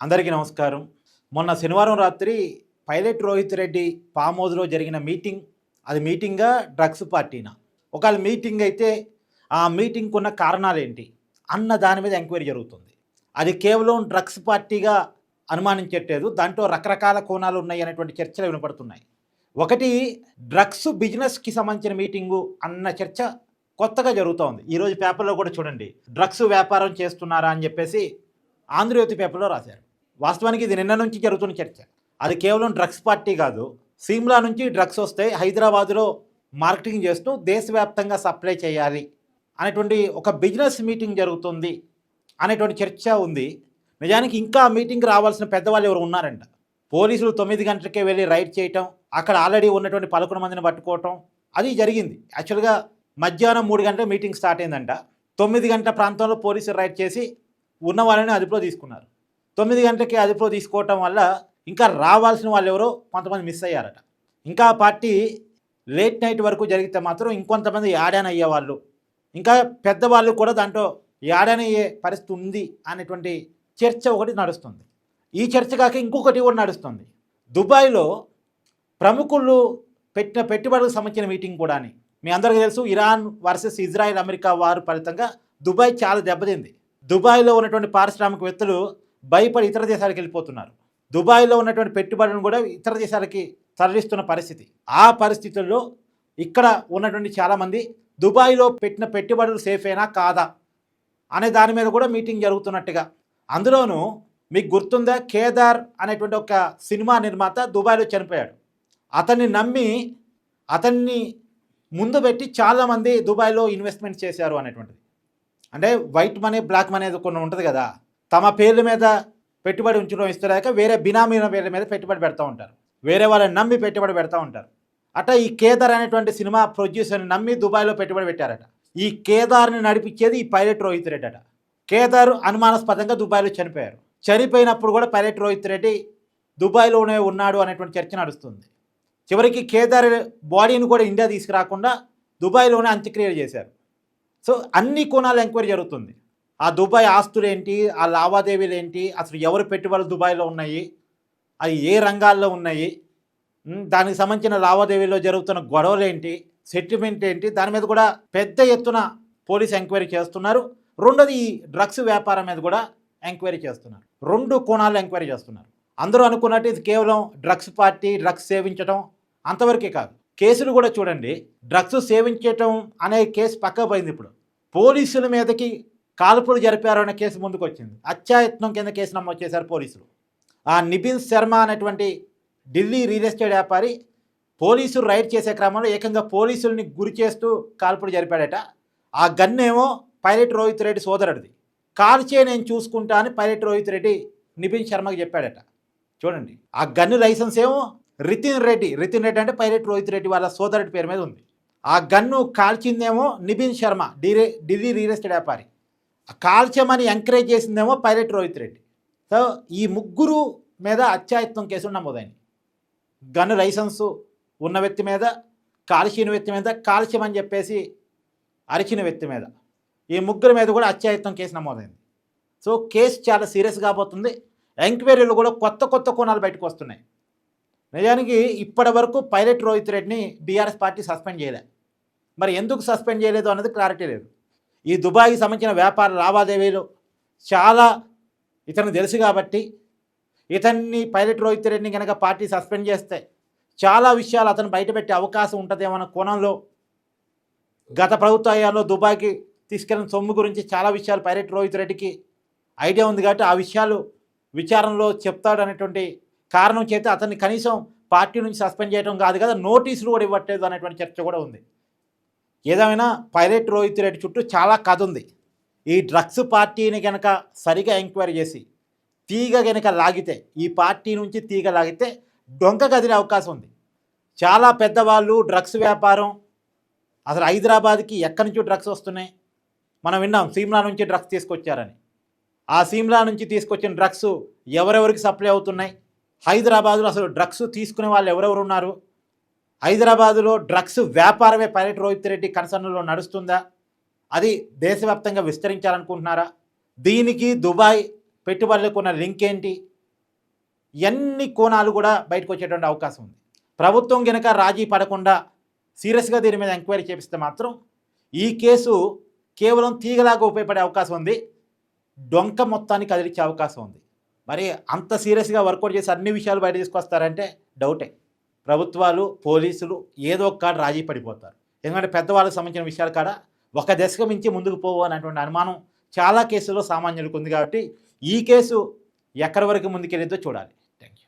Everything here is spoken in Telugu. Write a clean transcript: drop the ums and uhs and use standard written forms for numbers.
అందరికీ నమస్కారం. మొన్న శనివారం రాత్రి పైలట్ రోహిత్ రెడ్డి ఫామ్ హౌస్‌లో జరిగిన మీటింగ్, అది మీటింగా? డ్రగ్స్ పార్టీనా? ఒకవేళ మీటింగ్ అయితే ఆ మీటింగ్‌కున్న కారణాలేంటి? అన్న దాని మీద ఎంక్వైరీ జరుగుతుంది. అది కేవలం డ్రగ్స్ పార్టీగా అనుమానించట్లేదు. దాంట్లో రకరకాల కోణాలు ఉన్నాయి అనేటువంటి చర్చలు వినపడుతున్నాయి. ఒకటి, డ్రగ్స్ బిజినెస్‌కి సంబంధించిన మీటింగు అన్న చర్చ కొత్తగా జరుగుతోంది. ఈరోజు పేపర్‌లో కూడా చూడండి. డ్రగ్స్ వ్యాపారం చేస్తున్నారా అని చెప్పేసి ఆంధ్రజ్యోతి పేపర్‌లో రాశారు. వాస్తవానికి ఇది నిన్న నుంచి జరుగుతున్న చర్చ. అది కేవలం డ్రగ్స్ పార్టీ కాదు. సిమ్లా నుంచి డ్రగ్స్ వస్తే హైదరాబాదులో మార్కెటింగ్ చేస్తూ దేశవ్యాప్తంగా సప్లై చేయాలి అనేటువంటి ఒక బిజినెస్ మీటింగ్ జరుగుతుంది అనేటువంటి చర్చ ఉంది. నిజానికి ఇంకా మీటింగ్కి రావాల్సిన పెద్దవాళ్ళు ఎవరు ఉన్నారంట. పోలీసులు 9 గంటలకే వెళ్ళి రైడ్ చేయటం, అక్కడ ఆల్రెడీ ఉన్నటువంటి 11 మందిని పట్టుకోవటం అది జరిగింది. యాక్చువల్గా మధ్యాహ్నం 3 గంటల మీటింగ్ స్టార్ట్ అయిందంట. 9 గంటల ప్రాంతంలో పోలీసులు రైడ్ చేసి ఉన్న వాళ్ళని అదుపులో తీసుకున్నారు. 9 గంటలకి అదుపులో తీసుకోవటం వల్ల ఇంకా రావాల్సిన వాళ్ళు ఎవరో కొంతమంది మిస్ అయ్యారట. ఇంకా పార్టీ లేట్ నైట్ వరకు జరిగితే మాత్రం ఇంకొంతమంది యాడాన్ అయ్యేవాళ్ళు, ఇంకా పెద్దవాళ్ళు కూడా దాంట్లో యాడాన్ అయ్యే పరిస్థితి ఉంది అనేటువంటి చర్చ ఒకటి నడుస్తుంది. ఈ చర్చ కాక ఇంకొకటి కూడా నడుస్తుంది. దుబాయ్లో ప్రముఖులు పెట్టిన పెట్టుబడులకు సంబంధించిన మీటింగ్ కూడా అని. మీ అందరికీ తెలుసు, ఇరాన్ వర్సెస్ ఇజ్రాయెల్ అమెరికా వారు ఫలితంగా దుబాయ్ చాలా దెబ్బతింది. దుబాయ్లో ఉన్నటువంటి పారిశ్రామికవేత్తలు భయపడి ఇతర దేశాలకు వెళ్ళిపోతున్నారు. దుబాయ్లో ఉన్నటువంటి పెట్టుబడులను కూడా ఇతర దేశాలకి తరలిస్తున్న పరిస్థితి. ఆ పరిస్థితుల్లో ఇక్కడ ఉన్నటువంటి చాలామంది దుబాయ్లో పెట్టిన పెట్టుబడులు సేఫేనా కాదా అనే దాని మీద కూడా మీటింగ్ జరుగుతున్నట్టుగా. అందులోనూ మీకు గుర్తుందా, కేదార్ అనేటువంటి ఒక సినిమా నిర్మాత దుబాయ్లో చనిపోయాడు. అతన్ని నమ్మి అతన్ని ముందు పెట్టి చాలామంది దుబాయ్లో ఇన్వెస్ట్మెంట్ చేశారు అనేటువంటిది. అంటే వైట్ మనీ, బ్లాక్ మనీ అనేది కొన్ని ఉంటుంది కదా. తమ పేర్ల మీద పెట్టుబడి ఉంచడం ఇస్తలేక వేరే బినామీల పేర్ల మీద పెట్టుబడి పెడతా ఉంటారు. వేరే వాళ్ళని నమ్మి పెట్టుబడి పెడతా ఉంటారు. అట్లా ఈ కేదార్ అనేటువంటి సినిమా ప్రొడ్యూసర్ని నమ్మి దుబాయ్లో పెట్టుబడి పెట్టారట. ఈ కేదార్ని నడిపించేది ఈ పైలట్ రోహిత్ రెడ్డి అట. కేదార్ అనుమానాస్పదంగా దుబాయ్లో చనిపోయారు. చనిపోయినప్పుడు కూడా పైలట్ రోహిత్ రెడ్డి దుబాయ్లోనే ఉన్నాడు అనేటువంటి చర్చ నడుస్తుంది. చివరికి కేదార్ బాడీని కూడా ఇండియా తీసుకురాకుండా దుబాయ్లోనే అంత్యక్రియలు చేశారు. సో అన్ని కోణాలు ఎంక్వైరీ జరుగుతుంది. ఆ దుబాయ్ ఆస్తులు ఏంటి, ఆ లావాదేవీలు ఏంటి, అసలు ఎవరు పెట్టుబడులు దుబాయ్లో ఉన్నాయి, అవి ఏ రంగాల్లో ఉన్నాయి, దానికి సంబంధించిన లావాదేవీలో జరుగుతున్న గొడవలు ఏంటి, సెటిల్మెంట్ ఏంటి, దాని మీద కూడా పెద్ద ఎత్తున పోలీసు ఎంక్వైరీ చేస్తున్నారు. రెండోది, ఈ డ్రగ్స్ వ్యాపారం మీద కూడా ఎంక్వైరీ చేస్తున్నారు. 2 కోణాలు ఎంక్వైరీ చేస్తున్నారు. అందరూ అనుకున్నట్టు ఇది కేవలం డ్రగ్స్ పార్టీ, డ్రగ్స్ సేవించడం అంతవరకే కాదు. కేసులు కూడా చూడండి. డ్రగ్స్ సేవించటం అనే కేసు పక్క పోయింది. ఇప్పుడు పోలీసుల మీదకి కాల్పులు జరిపారు అనే కేసు ముందుకు వచ్చింది. హత్యాయత్నం కింద కేసు నమోదు చేశారు పోలీసులు. ఆ నిబిన్ శర్మ అనేటువంటి ఢిల్లీ రియల్ ఎస్టేట్ వ్యాపారి పోలీసులు రైడ్ చేసే క్రమంలో ఏకంగా పోలీసుల్ని గురి చేస్తూ కాల్పులు జరిపాడట. ఆ గన్నేమో పైలట్ రోహిత్ రెడ్డి సోదరుడిది. కాల్చే నేను చూసుకుంటా అని పైలట్ రోహిత్ రెడ్డి నిబిన్ శర్మకి చెప్పాడట. చూడండి, ఆ గన్ను లైసెన్స్ ఏమో రితిన్ రెడ్డి అంటే పైలట్ రోహిత్ రెడ్డి వాళ్ళ సోదరుడి పేరు మీద ఉంది. ఆ గన్ను కాల్చిందేమో నిబిన్ శర్మ, ఢిల్లీ రియల్ ఎస్టేట్ వ్యాపారి. కాల్చమని ఎంకరేజ్ చేసిందేమో పైలట్ రోహిత్ రెడ్డి. సో ఈ ముగ్గురు మీద హత్యాయత్నం కేసులు నమోదైంది. గన్ను లైసెన్సు ఉన్న వ్యక్తి మీద, కాల్చిన వ్యక్తి మీద, కాల్చమని చెప్పేసి అరిచిన వ్యక్తి మీద, ఈ ముగ్గురు మీద కూడా హత్యాయత్నం కేసు నమోదైంది. సో కేసు చాలా సీరియస్ కాబోతుంది. ఎంక్వైరీలు కూడా కొత్త కోణాలు బయటకు వస్తున్నాయి. నిజానికి ఇప్పటి వరకు పైలట్ రోహిత్ రెడ్డిని బీఆర్ఎస్ పార్టీ సస్పెండ్ చేయలేదు. మరి ఎందుకు సస్పెండ్ చేయలేదు అన్నది క్లారిటీ లేదు. ఈ దుబాయ్కి సంబంధించిన వ్యాపార లావాదేవీలు చాలా ఇతనికి తెలుసు కాబట్టి, ఇతన్ని పైలట్ రోహిత్ రెడ్డిని కనుక పార్టీ సస్పెండ్ చేస్తే చాలా విషయాలు అతను బయటపెట్టే అవకాశం ఉంటుందేమో అన్న కోణంలో గత ప్రభుత్వ హయాంలో దుబాయ్కి తీసుకెళ్లిన సొమ్ము గురించి చాలా విషయాలు పైలట్ రోహిత్ రెడ్డికి ఐడియా ఉంది కాబట్టి ఆ విషయాలు విచారణలో చెప్తాడు అనేటువంటి కారణం చేత అతన్ని కనీసం పార్టీ నుంచి సస్పెండ్ చేయడం కాదు కదా, నోటీసులు కూడా ఇవ్వట్లేదు అనేటువంటి చర్చ కూడా ఉంది. ఏదేమైనా పైలట్ రోహిత్ రెడ్డి చుట్టూ చాలా కథ ఉంది. ఈ డ్రగ్స్ పార్టీని కనుక సరిగా ఎంక్వైరీ చేసి తీగ కనుక లాగితే, ఈ పార్టీ నుంచి తీగ లాగితే డొంక కదిలే అవకాశం ఉంది. చాలా పెద్దవాళ్ళు డ్రగ్స్ వ్యాపారం, అసలు హైదరాబాద్కి ఎక్కడి నుంచో డ్రగ్స్ వస్తున్నాయి. మనం విన్నాం సిమ్లా నుంచి డ్రగ్స్ తీసుకొచ్చారని. ఆ సిమ్లా నుంచి తీసుకొచ్చిన డ్రగ్స్ ఎవరెవరికి సప్లై అవుతున్నాయి, హైదరాబాదులో అసలు డ్రగ్స్ తీసుకునే వాళ్ళు ఎవరెవరు ఉన్నారు, హైదరాబాదులో డ్రగ్స్ వ్యాపారమే పైలట్ రోహిత్ రెడ్డి కన్సర్న్లో నడుస్తుందా, అది దేశవ్యాప్తంగా విస్తరించాలనుకుంటున్నారా, దీనికి దుబాయ్ పెట్టుబడులకు ఉన్న లింక్ ఏంటి, ఎన్ని కోణాలు కూడా బయటకు వచ్చేటువంటి అవకాశం ఉంది. ప్రభుత్వం గనక రాజీ పడకుండా సీరియస్గా దీని మీద ఎంక్వైరీ చేపిస్తే మాత్రం ఈ కేసు కేవలం తీగలాగా ఉపయోగపడే అవకాశం ఉంది, డొంక మొత్తాన్ని కదిలించే అవకాశం ఉంది. మరి అంత సీరియస్గా వర్కౌట్ చేసి అన్ని విషయాలు బయట తీసుకొస్తారంటే డౌటే. ప్రభుత్వాలు పోలీసులు ఏదో ఒక కాడ రాజీ పడిపోతారు. ఎందుకంటే పెద్దవాళ్ళకి సంబంధించిన విషయాలు కాడ ఒక దశకు మించి ముందుకు పోవు అనేటువంటి అనుమానం చాలా కేసుల్లో సామాన్యులకు ఉంది. కాబట్టి ఈ కేసు ఎక్కడి వరకు ముందుకెళ్ళిద్దో చూడాలి.